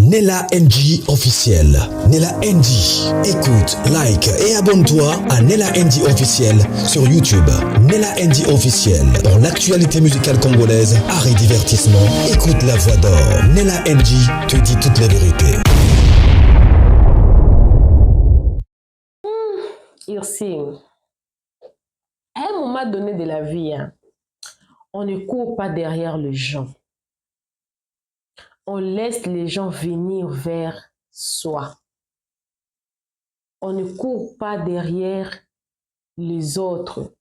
Nella NG officiel. Nella NG. Écoute, like et abonne-toi à Nella NG officiel sur YouTube. Nella NG officiel. Pour l'actualité musicale congolaise, art et divertissement, écoute la voix d'or. Nella NG te dit toute la vérité. Ursine, à un moment donné de la vie, on ne court pas derrière les gens. On laisse les gens venir vers soi. On ne court pas derrière les autres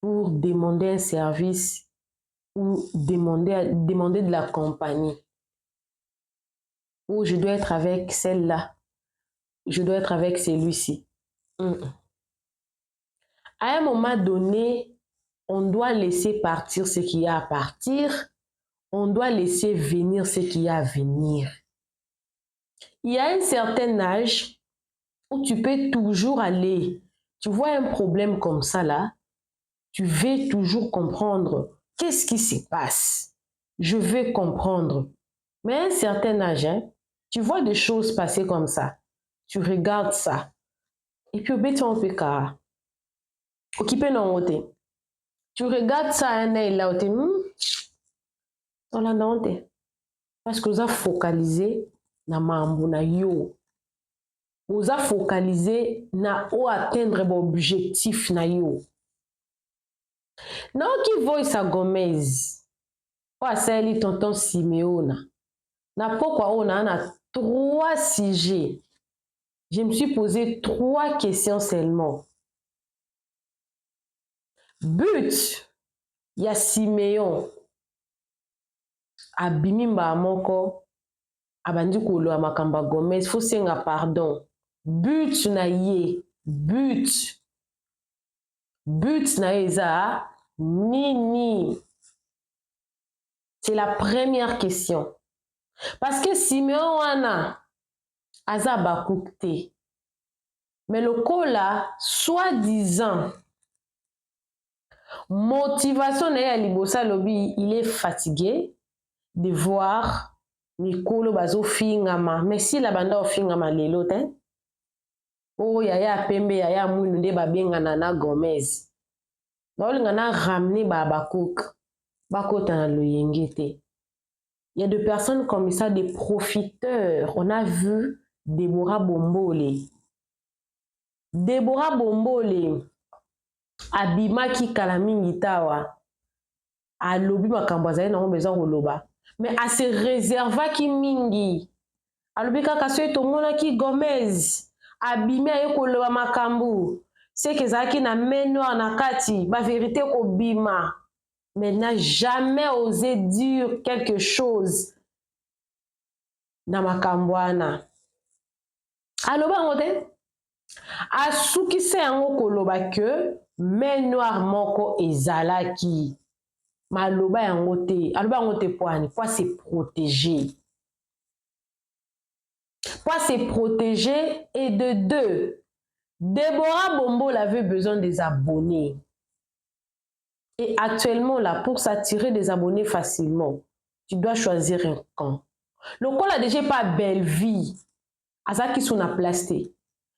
pour demander un service ou demander de la compagnie. Ou je dois être avec celle-là. Je dois être avec celui-ci. À un moment donné, on doit laisser partir ce qu'il y a à partir. On doit laisser venir ce qu'il y a à venir. Il y a un certain âge où tu peux toujours aller. Tu vois un problème comme ça là, tu veux toujours comprendre qu'est-ce qui se passe. Je veux comprendre. Mais à un certain âge, tu vois des choses passer comme ça. Tu regardes ça. Et puis, tu regardes ça un œil là, on l'a demandé. Parce que vous avez focalisé na mambo na yo. Vous avez focalisé na ou atteindre l'objectif na yo. Non qui voit sa Gomez. Ou sali tonton Simeona. Na pourquoi on a 3 sujets. Je me suis posé 3 questions seulement. But, il y a Simeon. Abimimba moko. Abandi kolo amakamba Gomez. Faut senga pardon. But na ye. But na eza nini. C'est la première question. Parce que Simeon wana aza bakukte. Mais le kola, soi-disant, motivation na ya libosa lobi, il est fatigué de voir Mikolo bazo fingama. Mais si la banda fingama lelo ten, oh yaya pembe yaya mwinu nde babengana na Gomez. Baolinga na ramener babakouk. Bakota na loyenge te. Il y a des personnes comme ça, des profiteurs. On a vu Deborah Bombole. Deborah Bombole, abimaki kalamingi tawa. Alobi makambo azali na besoin koloba. Mais a se réservaki mingi. Alobi kaka so etomona ki Gomez. Abime aye koloba makambo. C'est que zaki na meno na kati, ba vérité ko bima. Mais n'a jamais osé dire quelque chose na makambwana. Aloba ngote? Asukise yango koloba que main noire moko ezalaki. Maloba yango te. Aloba yango te poani. Pour se protéger. Pour se protéger et de 2. Deborah Bombole avait besoin des abonnés. Et actuellement, là, pour s'attirer des abonnés facilement, tu dois choisir un camp. Le camp là déjà pas belle vie. Azaki sous la plastique.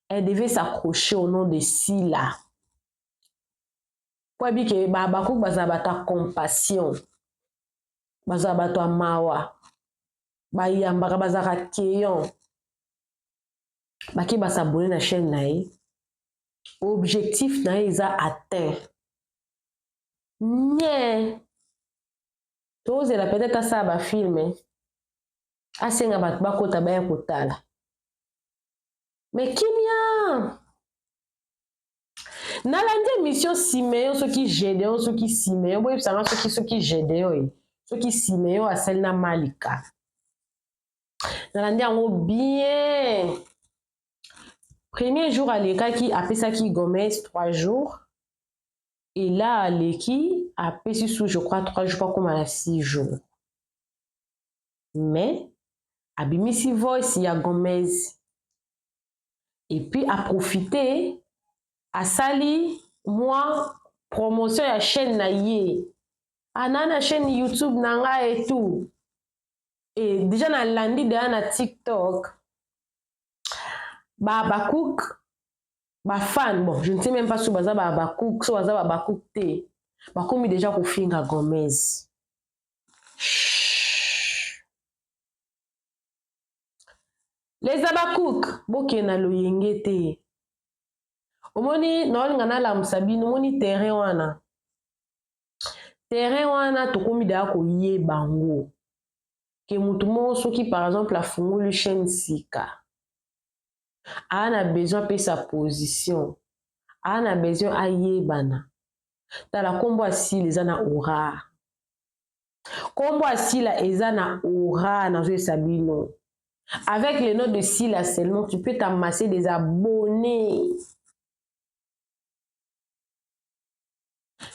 Elle devait s'accrocher au nom de Sila. Pour dire que babakou bazabata compassion. Bazabata mawa. Bayambaka bazaka keyon. Baki basabonner na chaîne nae. Objectif nae isa atteint. Nye. Tozela peut-être ça ba film. Asenga bat bakota baya kotala. Mais kimia. Nalandi mission Simeon ce qui Gédéon ce qui Simeon boy ça ce qui Gédéon ce qui Simeon a celle na Malika. Nalandi ango bien. Premier jour à l'école qui a ça qui Gomez 3 jours. Et là l'équipe a payé sous je crois 3 jours pas comme à 6 jours. Mais abimisi voice il y a Gomez. Et puis à profiter à sali moi promotion ya chaîne na ye. Anana chaîne YouTube nanga et tout. Et déjà na lundi déjà na TikTok Babacook fan, bon je ne sais même pas si baza Babacook so baza Babacook te bakomi déjà kofinga Gomez. Les Abacook boke na loyenge te omoni naolinga nalamusa bino omoni terrain wana tokomi deya koyeba yango ke mutu moko soki par exemple afungoli chaîne sika aa na besoin pe sa position aa na besoin ayebana tala nkombo asila eza na aura nkombo asila eza na aura nazoyesa bino avec le nom de Sila seulement tu peux t'amasser des abonnés.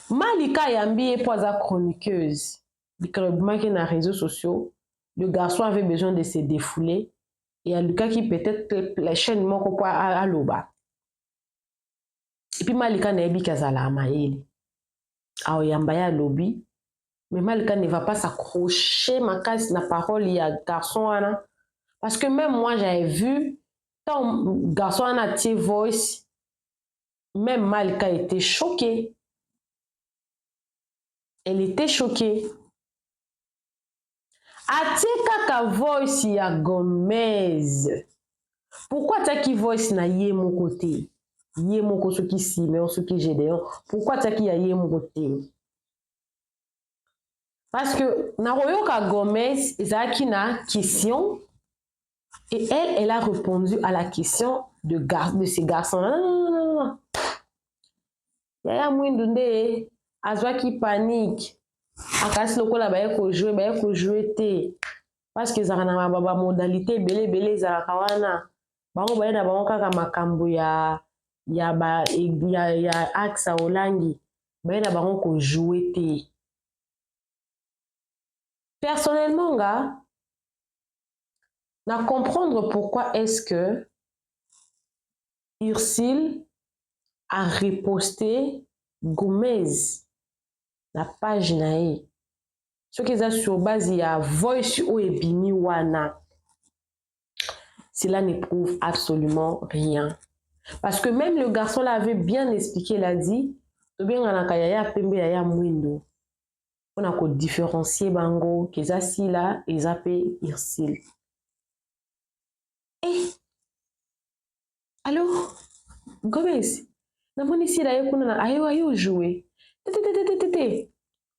Malika Yambi pour sa chroniqueuse qui na réseaux sociaux le garçon avait besoin de se défouler et à Lucas qui peut-être la chaîne moko à loba et puis Malika na yebi kazala amaeli ao yamba ya lobby mais Malika ne va pas s'accrocher ma casse na parole ya garçon wana parce que même moi j'avais vu quand garçon a tiré voice même Malika était choquée. Elle était choquée. Atika ka voice ya Gomez. Pourquoi t'as qui voice na yé mon côté? Yé mon côté qui si mais on ce qui j'ai d'ailleurs. Pourquoi t'as qui ya yé mon côté? Parce que na royoka Gomez ezaki na question et elle a répondu à la question de ces garçons. Non. Yaya mwindunde azwaki panique. Akasi lokola baye ko jouer te parce que ezalaka na ba modalité ebele ezalaka wana bango baye na bango kaka makambo ya axe olangi baye na bango ko jouer te. Personnellement na comprendre pourquoi est-ce que Ursule a reposté Gomez la page nae. Ce qui est sur base ya voice ou ebimi wana. Cela ne prouve absolument rien. Parce que même le garçon l'avait bien expliqué, il a dit, on a qu'à différencier bango, keza sila, ezapé Ursule. Eh, allô, Gomez, namoni sila yekuna ayo jouer.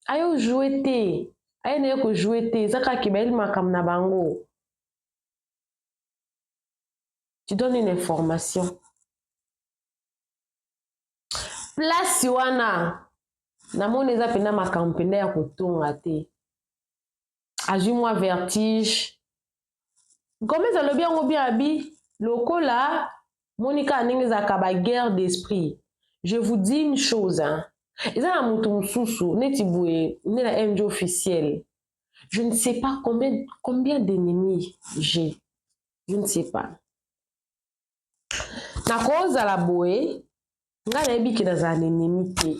Ayo jouer te. Ayo ne ko jouer te. Zaka kibaili makam na bango. Tu donnes une information. Place wana. Namoni eza pena makam pena ya kotonga te. Azui-moi vertige. Gomez alobi yango bien abi. Lokola Monica aningiza kaba guerre d'esprit. Je vous dis une chose, hein. Et ça, la MJ officielle. Je ne sais pas combien d'ennemis j'ai. Je ne sais pas. Na cause à la boue, nga na ebi ki na za ennemi te.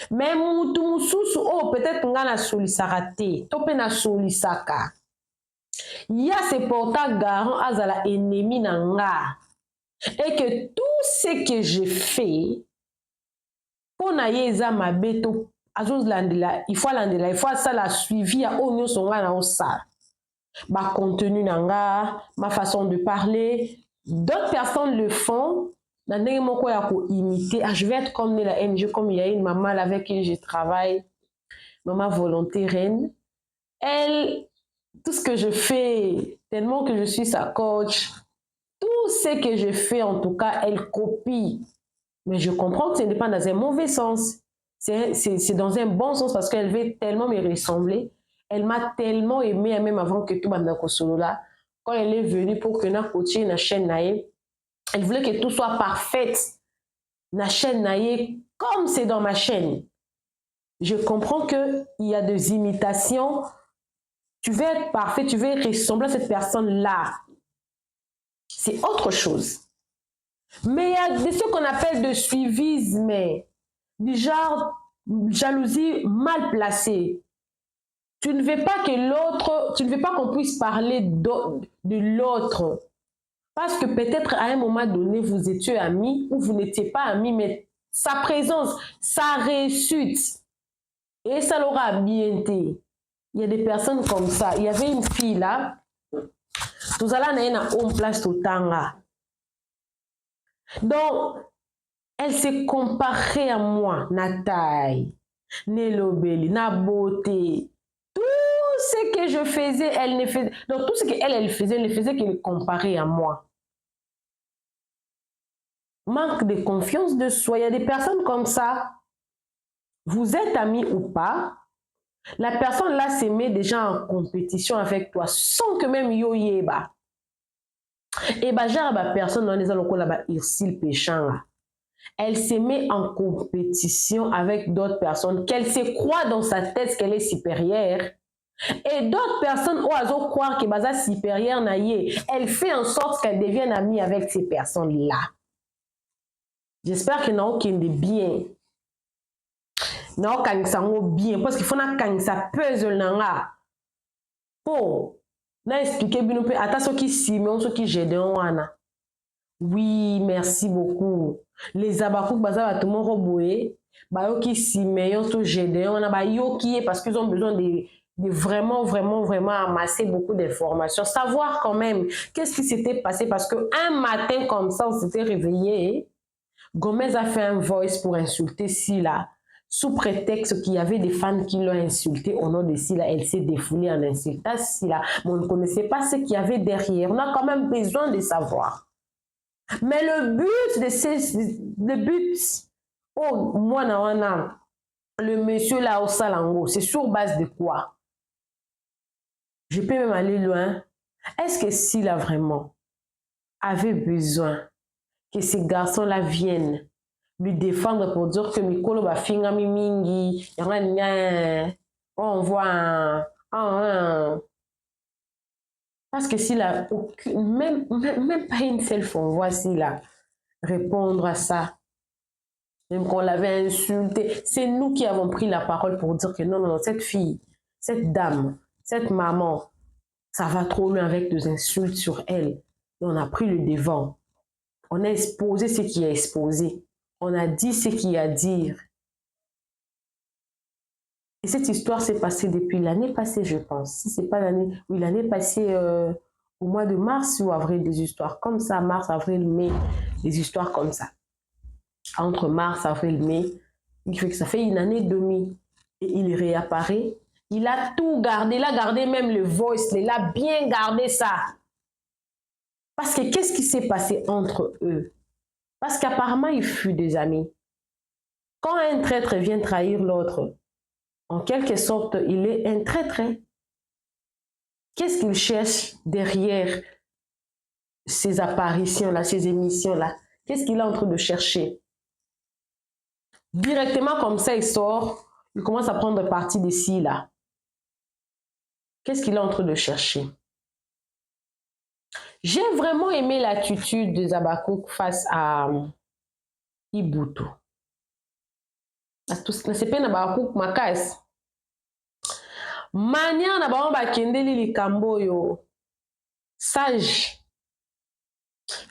Mais mutu mususu oh peut-être nga na solisaka te. Tope na solisaka. Ya se porta garant azala ennemi na nga. Et que tout ce que j'ai fait pour na yeza mabeto azos landela il faut ça la suivi à onyo songa na osa ba contenu nanga ma façon de parler d'autres personnes le font na ndenge moko ya ko imiter je vais être comme la NG comme il y a une maman avec qui je travaille maman volonté reine elle tout ce que je fais tellement que je suis sa coach tout ce que je fais en tout cas elle copie. Mais je comprends que ce n'est pas dans un mauvais sens. C'est dans un bon sens parce qu'elle veut tellement me ressembler. Elle m'a tellement aimé, même avant que tout Bandako Solo là. Quand elle est venue pour que na coacher na chaîne naïe, elle voulait que tout soit parfait. Na chaîne naïe, comme c'est dans ma chaîne. Je comprends qu'il y a des imitations. Tu veux être parfait, tu veux ressembler à cette personne-là. C'est autre chose. Mais il y a ce qu'on appelle de suivisme, du genre jalousie mal placée. Tu ne veux pas que l'autre, tu ne veux pas qu'on puisse parler de l'autre. Parce que peut-être à un moment donné, vous étiez amis ou vous n'étiez pas amis, mais sa présence, sa réussite, et ça l'aura bien été. Il y a des personnes comme ça. Il y avait une fille là, tout à l'heure, elle a une place tout le temps là. Donc, elle s'est comparée à moi, na taille, na na beauté. Tout ce que je faisais, elle ne faisait. Donc, tout ce qu'elle faisait, elle ne faisait que le comparer à moi. Manque de confiance de soi. Il y a des personnes comme ça. Vous êtes amis ou pas, la personne là se met déjà en compétition avec toi sans que même yo yeba. Et bah, genre, la personne dans les alocos là-bas, il péchant là. Elle se met en compétition avec d'autres personnes, qu'elle se croit dans sa tête qu'elle est supérieure. Et d'autres personnes au hasard croire que baza supérieure naïe, elle fait en sorte qu'elle devienne amie avec ces personnes-là. J'espère que n'a aucun de bien. N'a aucun sango bien parce qu'il faut na quand ça pèse nanga. Pour na expliquer bien peu ata so qui si mais on so qui jede wana. Oui, merci beaucoup. Les abakouk baza ba tout mon roboé, ba yo qui si mais yo to jede wana ba yo qui est parce qu'ils ont besoin de vraiment amasser beaucoup d'informations, savoir quand même qu'est-ce qui s'était passé parce que un matin comme ça on s'était réveillé, Gomez a fait un voice pour insulter Sila sous prétexte qu'il y avait des fans qui l'ont insulté au nom de Sila. Elle s'est défoulée en insultant Sila, mais on ne connaissait pas ce qu'il y avait derrière. On a quand même besoin de savoir. Mais le but, oh moi le monsieur là au Salango, c'est sur base de quoi? Je peux même aller loin. Est-ce que Sila vraiment avait besoin que ces garçons-là viennent lui défendre pour dire que Mikolo va finir mingi, on voit parce que s'il a même pas une seule fois, on voit s'il a répondre à ça. Même qu'on l'avait insulté, c'est nous qui avons pris la parole pour dire que non, cette fille, cette dame, cette maman, ça va trop loin avec des insultes sur elle. Et on a pris le devant. On a exposé ce qui est exposé. On a dit ce qu'il y a à dire. Et cette histoire s'est passée depuis l'année passée, je pense. Si c'est pas l'année, oui, l'année passée, au mois de mars ou avril, des histoires comme ça, mars, avril, mai, des histoires comme ça. Entre mars, avril, mai, il fait que ça fait une année et demie. Et il réapparaît. Il a tout gardé. Il a gardé même le voice. Il a bien gardé ça. Parce que qu'est-ce qui s'est passé entre eux? Parce qu'apparemment, il fut des amis. Quand un traître vient trahir l'autre, en quelque sorte, il est un traître. Qu'est-ce qu'il cherche derrière ces apparitions-là, ces émissions-là? Qu'est-ce qu'il est en train de chercher? Directement comme ça, il sort, il commence à prendre parti d'ici, là. Qu'est-ce qu'il est en train de chercher? J'ai vraiment aimé l'attitude de Zabakouk face à Ibutu. C'est pas Zabakouk Makas. Mania na ba ba kendeli likambo yo. Sage.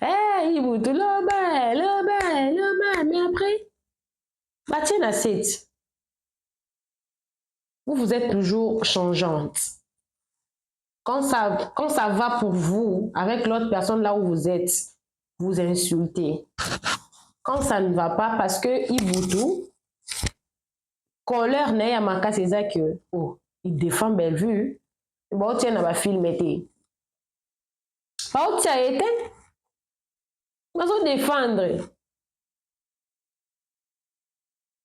Eh, Ibutu lobe, mais après, bah tiens à 7. Vous êtes toujours changeante. Quand ça va pour vous, avec l'autre personne là où vous êtes, vous insultez. Quand ça ne va pas, parce que Ibutu, colère n'est à ma cas, c'est ça que, oh, il défend Bellevue, bon, tiens, on va filmer. Pas où tu as été? On va défendre.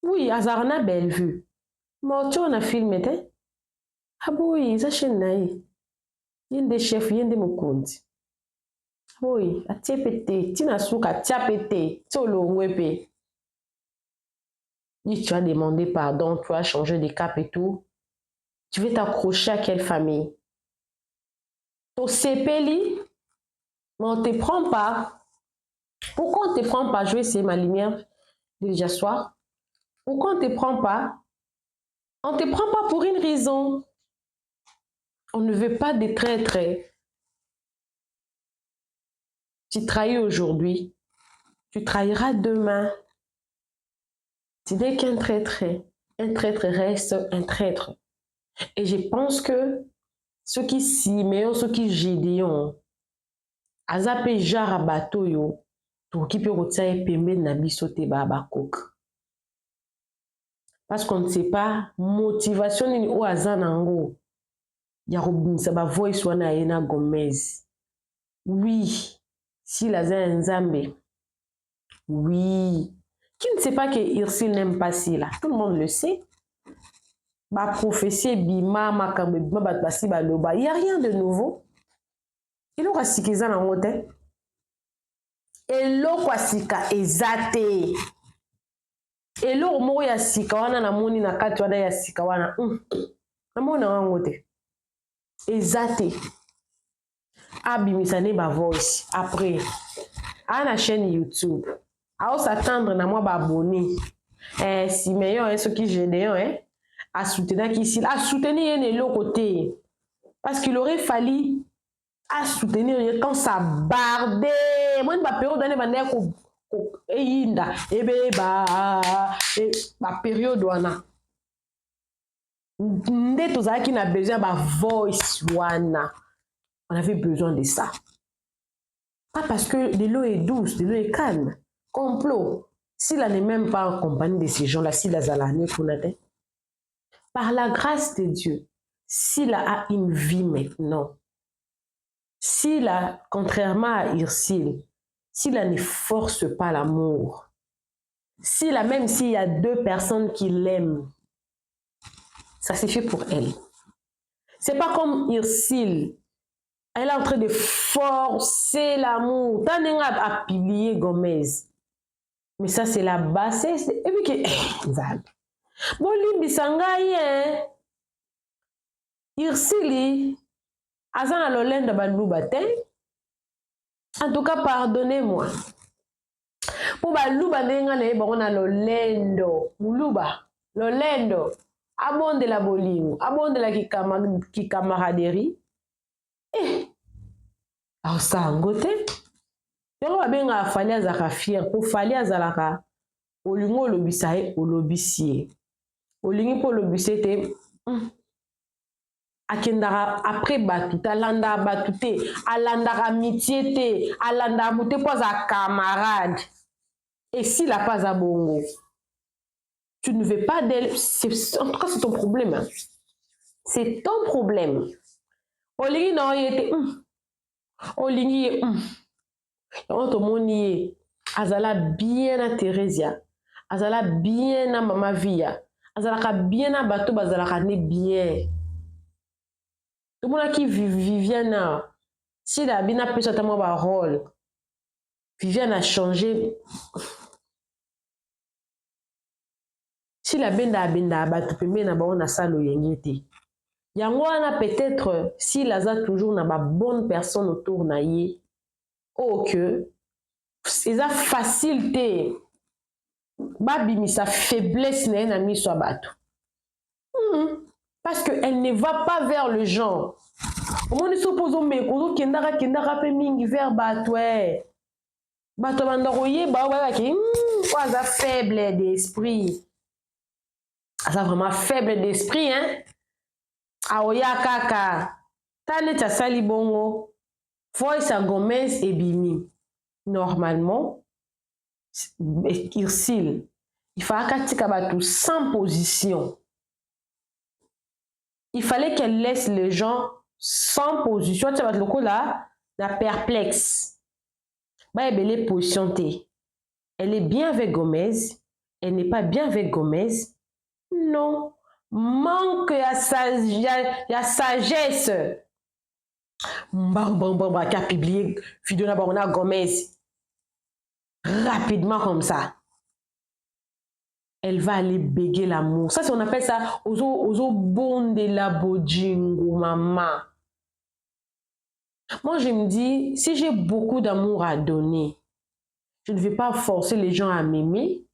Oui, Azarna Bellevue. Mais tu as filmé, ah oui, ça chaîne naïe. Yende chef, yende mukundi. Oui, a tiepete, tina souka, tiapete, tolo wepe. Tu as demandé pardon, tu as changé de cap et tout. Tu veux t'accrocher à quelle famille? Ton CPLI, mais on ne te prend pas. Pourquoi on ne te prend pas? Je vais essayer ma lumière déjà soir. Pourquoi on ne te prend pas? On ne te prend pas pour une raison. On ne veut pas des traîtres. Tu trahis aujourd'hui, tu trahiras demain. Tu n'es qu'un traître. Un traître reste un traître. Et je pense que ceux qui Siméon, ceux qui Gédéon, azape jara bateau yo, tout qui peut retirer pembe na biso te ba coke. Parce qu'on ne sait pas motivation ni ou azanango. Ya robinsa ba voice wana ena Gomez. Oui, si la Nzambe. Oui. Qui ne sait pas que Irsil n'aime pas Sila? Tout le monde le sait. Ma prophétie bima makambe bima batbasi baloba. Il y a rien de nouveau. Il aura sikiza na ngote. Elo kwa sika ezate. Elo mo ya sika wana na moni na kati wana ya sika wana. Na mona ngote. Ezate. Abimisane ba voice après. À la chaîne YouTube. À s'attendre na moi ba abonné. Si meilleur ce qui Gédéon à soutenir ici, à soutenir de l'autre côté. Parce qu'il aurait fallu à soutenir quand ça bardait. Moi, ma période d'année, ma période wana. Ndé tout ça qui n'a besoin de voice wana. On avait besoin de ça. Pas parce que de l'eau est douce, de l'eau est calme. Complot. S'il n'est même pas en compagnie de ces gens-là, s'il a l'année qu'on a dit, par la grâce de Dieu, s'il a une vie maintenant, s'il a, contrairement à Irsil, s'il ne force pas l'amour, même s'il y a deux personnes qui l'aiment, ça suffit pour elle. C'est pas comme Irsil, elle est en train de forcer l'amour. T'as à publier Gomez. Mais ça, c'est la bassesse. Et puis que... Bon, l'imbisangaï, Irsili, Azana Lolenda Balouba, en tout cas, pardonnez-moi. Pour Balouba, on a Lolendo, Moulouba, Lolendo, abonde la bolingo, abonde la qui camaraderie. Alors ça, en côté, on va bien faire les fier pour faire les alaka. Olingo lobisae olobisie. Olingi pour lobisie te. Akendara après batute, alanda batute, alanda amitié te, alanda mute pas à camarade. Et s'il n'a pas à bongo, tu ne veux pas d'elle. En tout cas, c'est ton problème. Hein. C'est ton problème. Olingi non yete. Olingi on te moni azala bien à Thérésia. Azala bien à Mama Via. Azala bien à Bato Bazala ne bien. Tout le monde qui Viviane, si la bien a pu sortir mon rôle, Viviane a changé. Si la bien a Bato Pembe na ba on a salo yengiti. Yango ana peut-être si Laza toujours n'a pas bonne personne autour na ye. Oh que c'est ça facilité. Babi mi sa faiblesse n'a mis sur bateau. Parce qu'elle ne va pas vers le genre. Comment nous supposons mais qu'on kendara pe mingi vers bateau. Bateau bandaroye ba qui quoi ça faible d'esprit. Ça vraiment faible d'esprit hein. Aoya kaka. Tane ta sali bongo. Voice à Gomez et Bimi. Normalement, Irsil, il fallait qu'elle sans position. Il fallait qu'elle laisse les gens sans position. Tu vas le coup là, la perplexe. Bah, elle est positionnée. Elle est bien avec Gomez. Elle n'est pas bien avec Gomez. Non. Manque à sagesse. Qui a publié vidéo na Gomez rapidement comme ça. Elle va aller béguer l'amour. Ça, on appelle ça ozo bon de la bodjingo maman. Moi, je me dis, si j'ai beaucoup d'amour à donner, je ne vais pas forcer les gens à m'aimer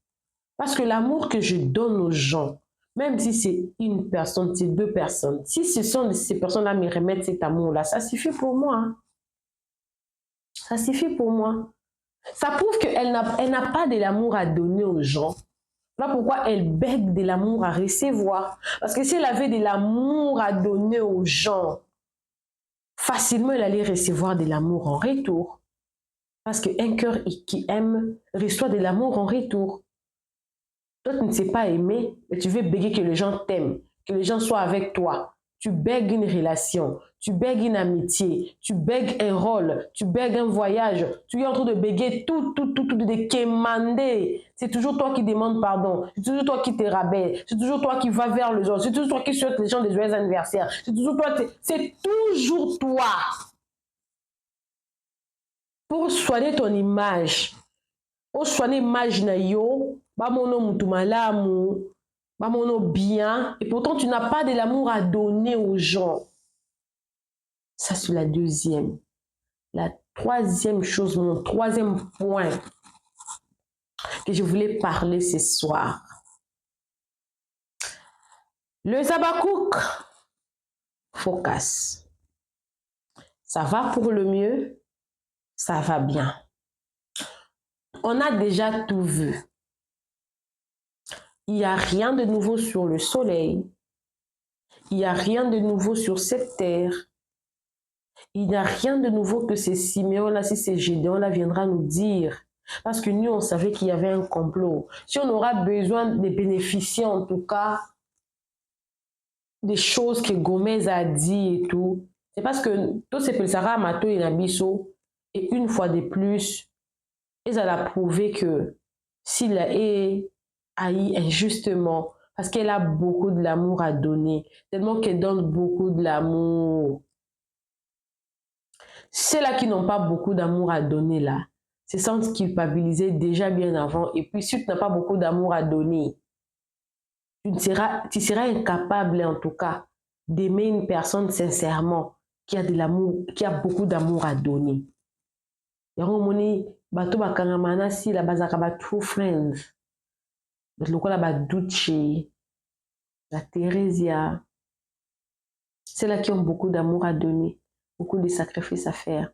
parce que l'amour que je donne aux gens Même si c'est une personne, c'est deux personnes, si ce sont ces personnes-là me remettent cet amour-là, ça suffit pour moi. Hein. Ça suffit pour moi. Ça prouve qu'elle n'a pas de l'amour à donner aux gens. Voilà pourquoi elle bègue de l'amour à recevoir. Parce que si elle avait de l'amour à donner aux gens, facilement elle allait recevoir de l'amour en retour. Parce qu'un cœur qui aime reçoit de l'amour en retour. Toi, tu ne sais pas aimer, mais tu veux béguer que les gens t'aiment, que les gens soient avec toi. Tu bègues une relation, tu bègues une amitié, tu bègues un rôle, tu bègues un voyage. Tu es en train de béguer tout, de quémander. C'est toujours toi qui demandes pardon. C'est toujours toi qui te rabaisse. C'est toujours toi qui vas vers les autres. C'est toujours toi qui souhaite les gens des joyeux anniversaires. C'est toujours toi. C'est toujours toi. Pour soigner ton image, pour soigner l'image na yo, bamono mutu malamu, bamono bien, et pourtant tu n'as pas de l'amour à donner aux gens. Ça c'est la deuxième. La troisième chose, mon troisième point que je voulais parler ce soir. Le Zabakouk, focus. Ça va pour le mieux, ça va bien. On a déjà tout vu. Il n'y a rien de nouveau sur le soleil. Il n'y a rien de nouveau sur cette terre. Il n'y a rien de nouveau que ces Siméon-là, si ces Gédéon-là viendra nous dire. Parce que nous, on savait qu'il y avait un complot. Si on aura besoin de bénéficier, en tout cas, des choses que Gomez a dit et tout, c'est parce que tout ce que Sarah Mato et Nabiso, et une fois de plus, ils ont prouvé que s'il est haï injustement, parce qu'elle a beaucoup de l'amour à donner, tellement qu'elle donne beaucoup de l'amour. Ceux-là qui n'ont pas beaucoup d'amour à donner, là, se sentent culpabilisés déjà bien avant. Et puis, si tu n'as pas beaucoup d'amour à donner, tu seras incapable, en tout cas, d'aimer une personne sincèrement qui a de l'amour, qui a beaucoup d'amour à donner. Yango moni bato bakangamana si la bazaka ba true friends. Lokola ba Duce, la Theresia. Ceux-là qui ont beaucoup d'amour à donner, beaucoup de sacrifices à faire.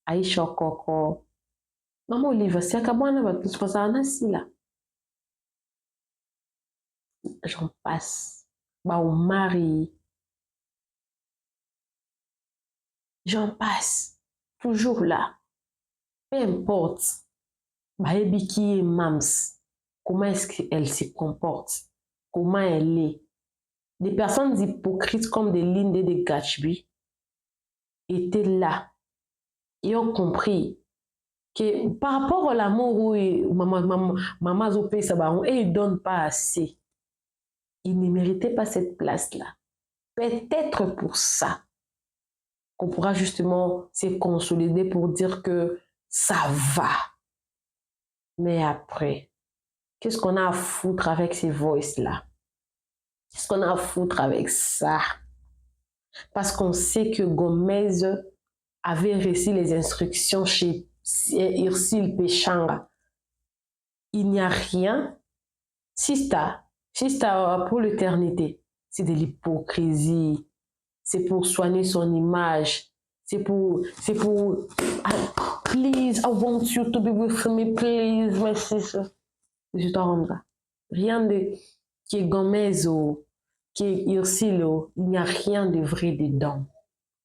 Aïcha Koko. Maman Olive, c'est à moi là. J'en passe. Bah, on marie. J'en passe. Toujours là. Peu importe. Bah, qui est Mams. Comment est-ce qu'elle se comporte? Comment elle est? Des personnes hypocrites comme des Linde et des Gatsby étaient là. Et ont compris que par rapport à l'amour où maman Zopé Sabaron, et ils ne donnent pas assez. Ils ne méritaient pas cette place-là. Peut-être pour ça qu'on pourra justement se consolider pour dire que ça va. Mais après, qu'est-ce qu'on a à foutre avec ces voices-là? Qu'est-ce qu'on a à foutre avec ça? Parce qu'on sait que Gomez avait reçu les instructions chez Ursule Péchanga. Il n'y a rien. Sista pour l'éternité, c'est de l'hypocrisie. C'est pour soigner son image. C'est pour please, I want you to be with me, please, my sister. Je t'en rendrai. Rien de qui est Gomez ou qui est Ursule, il n'y a rien de vrai dedans.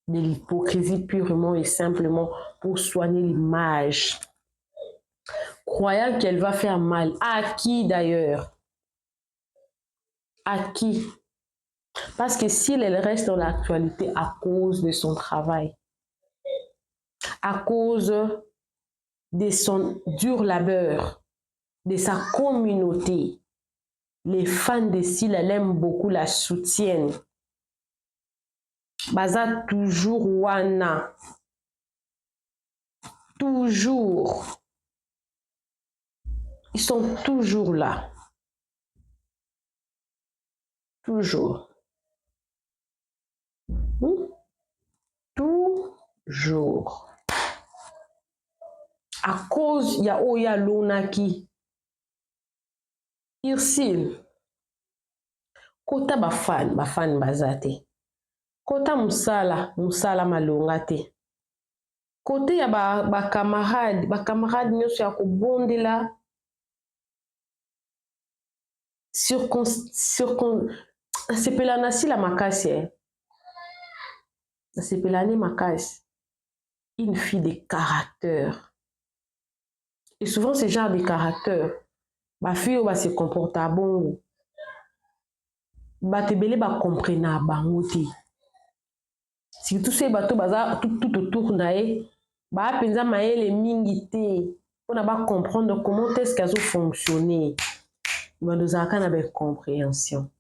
De l'hypocrisie purement et simplement pour soigner l'image. Croyant qu'elle va faire mal. À qui d'ailleurs? À qui? Parce que si elle reste dans l'actualité à cause de son travail, à cause de son dur labeur, de sa communauté, les fans de Syl, elle aime beaucoup, la soutiennent. Baza toujours wana. Toujours. Ils sont toujours là. Toujours. Toujours. À cause, il y a Oya Lonaki. Ursule. kota bafani baza te, kota musala malonga te, kote ya bakamarade nyonso ya kobondela nasepela nasila makasi nasepela ne makasi. Une fille de caractère. Et souvent, ce genre de caractère, ma fille va se comporter à bon. Ba te belé ba comprendre à bangote. Si tout ces bateaux baza tout autour nae, ba penza maele mingi te. On a pas comprendre comment est-ce qu'elles ont fonctionné. Ba nous a kana avec compréhension.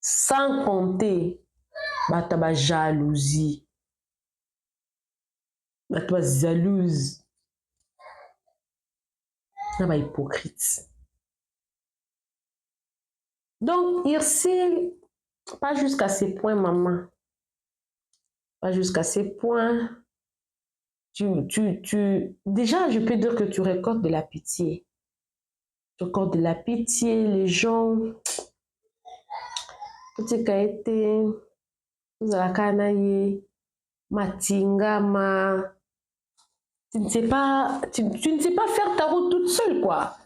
Sans compter bata ba jalousie. Bata ba jalouse. Na ba hypocrite. Donc, Ursule, pas jusqu'à ces points, maman. Pas jusqu'à ces points. Déjà, je peux dire que tu récoltes de la pitié. Tu récoltes de la pitié, les gens. Petit kaete, Zalakanaye, Matingama. Tu ne sais pas faire ta route toute seule, quoi.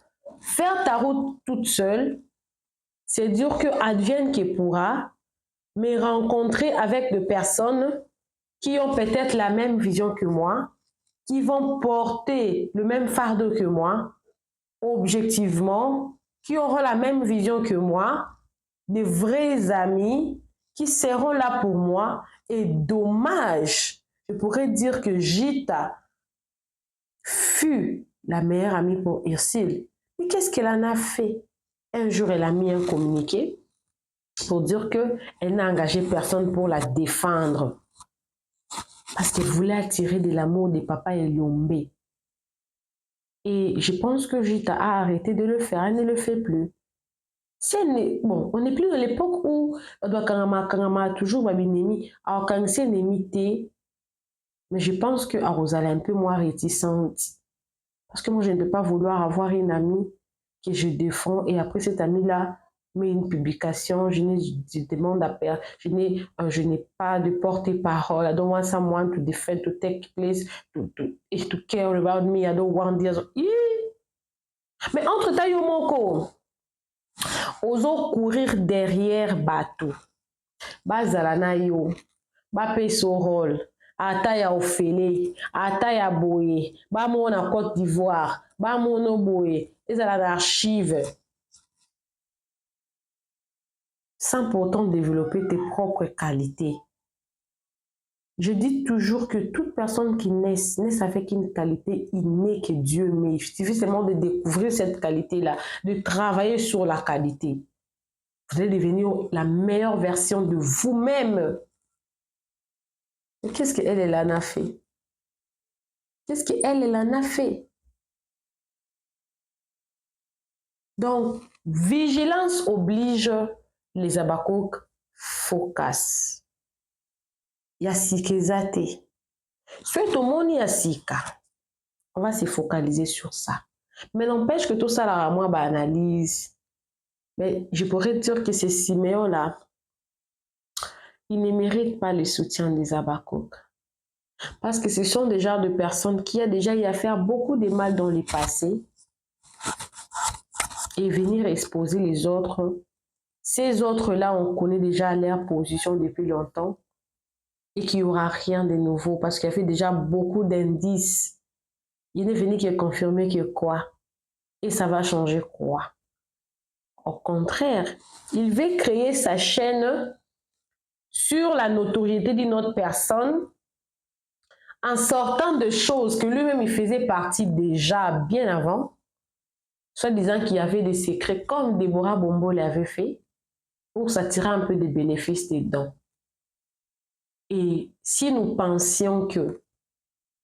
Faire ta route toute seule, c'est dire que advienne que pourra, mais rencontrer avec des personnes qui ont peut-être la même vision que moi, qui vont porter le même fardeau que moi, objectivement, qui auront la même vision que moi, des vrais amis qui seront là pour moi. Et dommage, je pourrais dire que Gita fut la meilleure amie pour Ursule. Mais qu'est-ce qu'elle en a fait? Un jour, elle a mis un communiqué pour dire qu'elle n'a engagé personne pour la défendre. Parce qu'elle voulait attirer de l'amour des papas et Yombé. Et je pense que Gita a arrêté de le faire. Elle ne le fait plus. Si bon, on n'est plus dans l'époque où on doit Kangama toujours babinemi. Alors quand c'est une émité, mais je pense que Rosal est un peu moins réticente. Parce que moi, je ne peux pas vouloir avoir une amie que je défends et après cette amie-là met une publication, je demande à personne, je n'ai pas de porte-parole. I don't want someone to defend, to take place, to care about me. I don't want this. Mais entre-temps, Yomoko, oso courir derrière bateau. Bazalana yo, bape sorol, ata ya ofele, ata ya boye, ba mona Côte d'Ivoire, ba mono boye, ezala archive. Sans pourtant développer tes propres qualités. Je dis toujours que toute personne qui naît avec une qualité innée que Dieu met. Il suffit seulement de découvrir cette qualité-là, de travailler sur la qualité. Vous allez devenir la meilleure version de vous-même. Mais qu'est-ce qu'elle en a fait? Qu'est-ce qu'elle en a fait? Donc, vigilance oblige les abakouk focus. Yasikezate. Soit au monde yasika. On va se focaliser sur ça. Mais n'empêche que tout ça, là, moi, bah, analyse. Mais je pourrais dire que ces Siméons-là, ils ne méritent pas le soutien des abakouk. Parce que ce sont des genres de personnes qui ont déjà eu à faire beaucoup de mal dans le passé et venir exposer les autres. Ces autres-là, on connaît déjà leur position depuis longtemps et qu'il n'y aura rien de nouveau parce qu'il y avait déjà beaucoup d'indices. Il n'est venu que confirmer que quoi? Et ça va changer quoi? Au contraire, il veut créer sa chaîne sur la notoriété d'une autre personne en sortant de choses que lui-même il faisait partie déjà bien avant, soit disant qu'il y avait des secrets comme Deborah Bombo l'avait fait pour s'attirer un peu des bénéfices dedans. Et si nous pensions que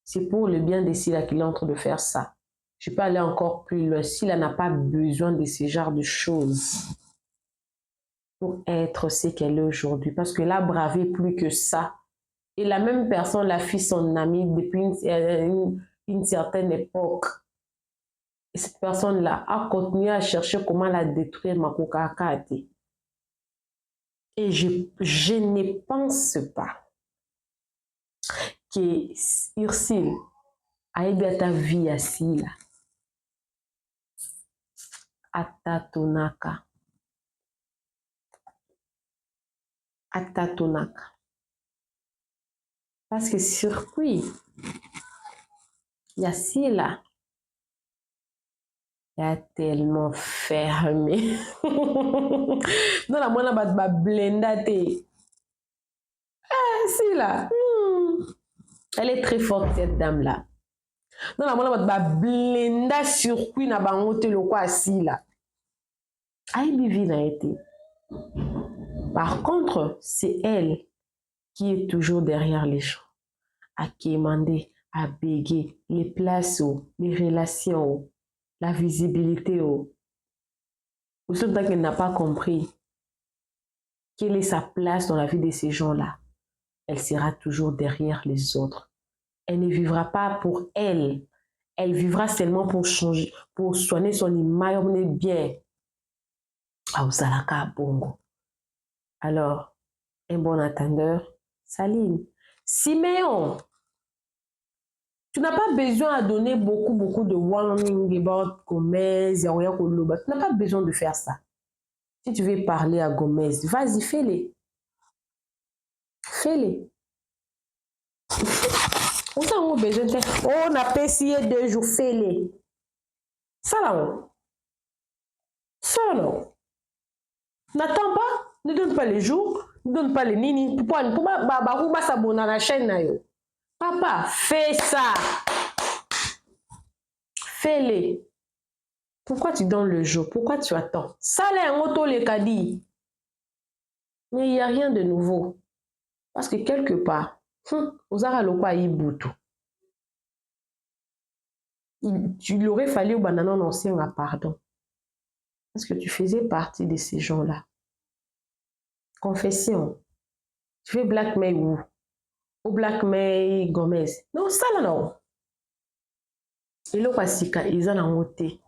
c'est pour le bien de Sila qu'il est en train de faire ça, je peux aller encore plus loin. Sila n'a pas besoin de ce genre de choses pour être ce qu'elle est aujourd'hui. Parce qu'elle a bravé plus que ça. Et la même personne l'a fait son amie depuis une certaine époque. Et cette personne-là a continué à chercher comment la détruire, Makoka Akate. Et je ne pense pas que Ursule a aidé ta vie à Sila. Atatonaka. Parce que circuit, il y a Sila. Il a tellement fermé. Non, la moine va blender. Sila. Elle est très forte, cette dame-là. Non, la moine va blender circuit na bangote le quoi Sila. Aïe, n'a été. Par contre, c'est elle qui est toujours derrière les gens, à quémander, à béguer, les places, les relations, la visibilité. Aussi longtemps qu'elle n'a pas compris quelle est sa place dans la vie de ces gens-là, elle sera toujours derrière les autres. Elle ne vivra pas pour elle. Elle vivra seulement pour changer, pour soigner son image bien. Bongo. Alors, un bon attendeur, Saline. Siméon, tu n'as pas besoin de donner beaucoup de warning about Gomez, tu n'as pas besoin de faire ça. Si tu veux parler à Gomez, vas-y, fais-les. Fais-les. On a besoin de... On a essayé 2 jours, fais-les. Ça là, ça non. N'attends pas, ne donne pas les jours, ne donne pas les nini. Pourquoi s'abonner à la chaîne là, yo? Papa, fais ça. Fais-les. Pourquoi tu donnes le jour? Pourquoi tu attends? Ça là, un auto les cadis. Mais il n'y a rien de nouveau. Parce que quelque part, il aurait fallu au bananon ancien à pardon. Parce que tu faisais partie de ces gens-là. Confession. Tu fais blackmail où? Au blackmail Gomez. Non, ça là non. Et là, ils ont monté.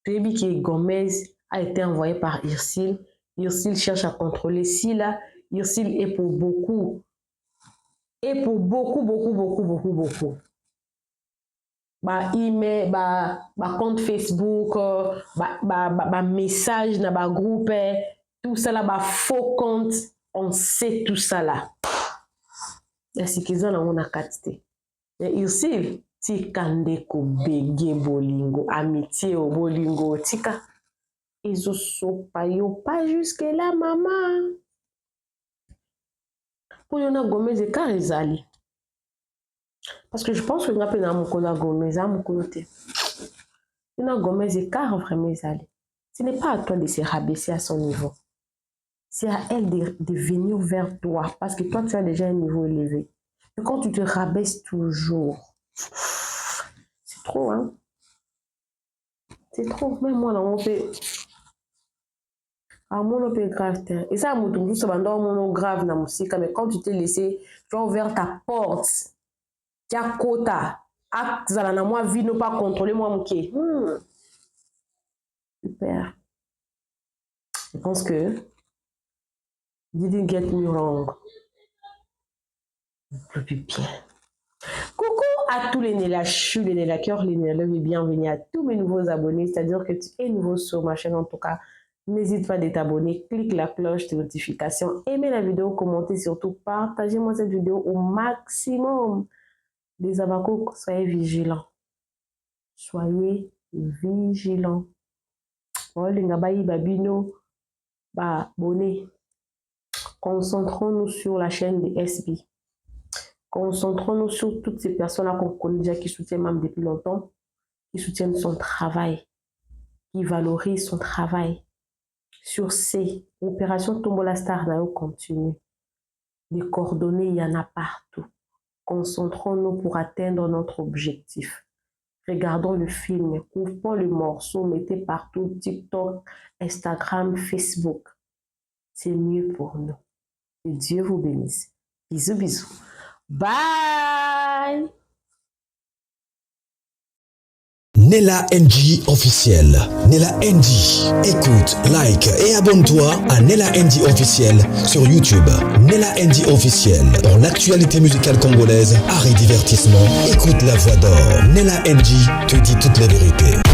Puis que Gomez a été envoyé par Ursule. Ursule cherche à contrôler Sila. Ursule est pour beaucoup. Et pour beaucoup. Bah email, bah compte Facebook, bah message dans bah groupe, tout ça là, bah faux compte, on sait tout ça là. Et c'est qu'ils ont on a quantité. Mais Ursule, ti kande ko bege bolingo, amitié au bolingo, tika. Ils ont pas jusque là, maman. Pour y en a Gomez et Karizali. Parce que je pense que nous avons un Gomez à mon côté. Nous avons Gomez et car vraiment aller. Ce n'est pas à toi de se rabaisser à son niveau. C'est à elle de venir vers toi parce que toi, tu as déjà un niveau élevé. Et quand tu te rabaisses toujours, c'est trop, hein? C'est trop. Même moi, là, on fait. Ah, mon peu grave. Et ça, mon ça va dans grave dans la musique. Mais quand tu t'es laissé, tu as ouvert ta porte. Tu as quota. Zalana moi vie ne pas contrôler moi mon pied. Super. Je pense que didn't get me wrong. Plus bien. Coucou à tous les Nélachus, les Nélakeurs, les Nélalove et bienvenue à tous mes nouveaux abonnés. C'est-à-dire que tu es nouveau sur ma chaîne en tout cas. N'hésite pas de t'abonner, clique la cloche de notification, aimez la vidéo, commentez surtout, partagez-moi cette vidéo au maximum. Les abakous, soyez vigilants. Soyez vigilants. Babino, bonnet. Concentrons-nous sur la chaîne de SB. Concentrons-nous sur toutes ces personnes-là qu'on connaît déjà, qui soutiennent même depuis longtemps, qui soutiennent son travail, qui valorisent son travail. Sur ces opérations Tombola Star, on continue. Les coordonnées, il y en a partout. Concentrons-nous pour atteindre notre objectif. Regardons le film, coupons le morceau, mettez partout TikTok, Instagram, Facebook. C'est mieux pour nous. Que Dieu vous bénisse. Bisous, bisous. Bye! Nella NG officiel. Nella NG. Écoute, like et abonne-toi à Nella NG officiel sur YouTube. Nella NG officiel. Pour l'actualité musicale congolaise, art et divertissement, écoute la voix d'or. Nella NG te dit toutes les vérités.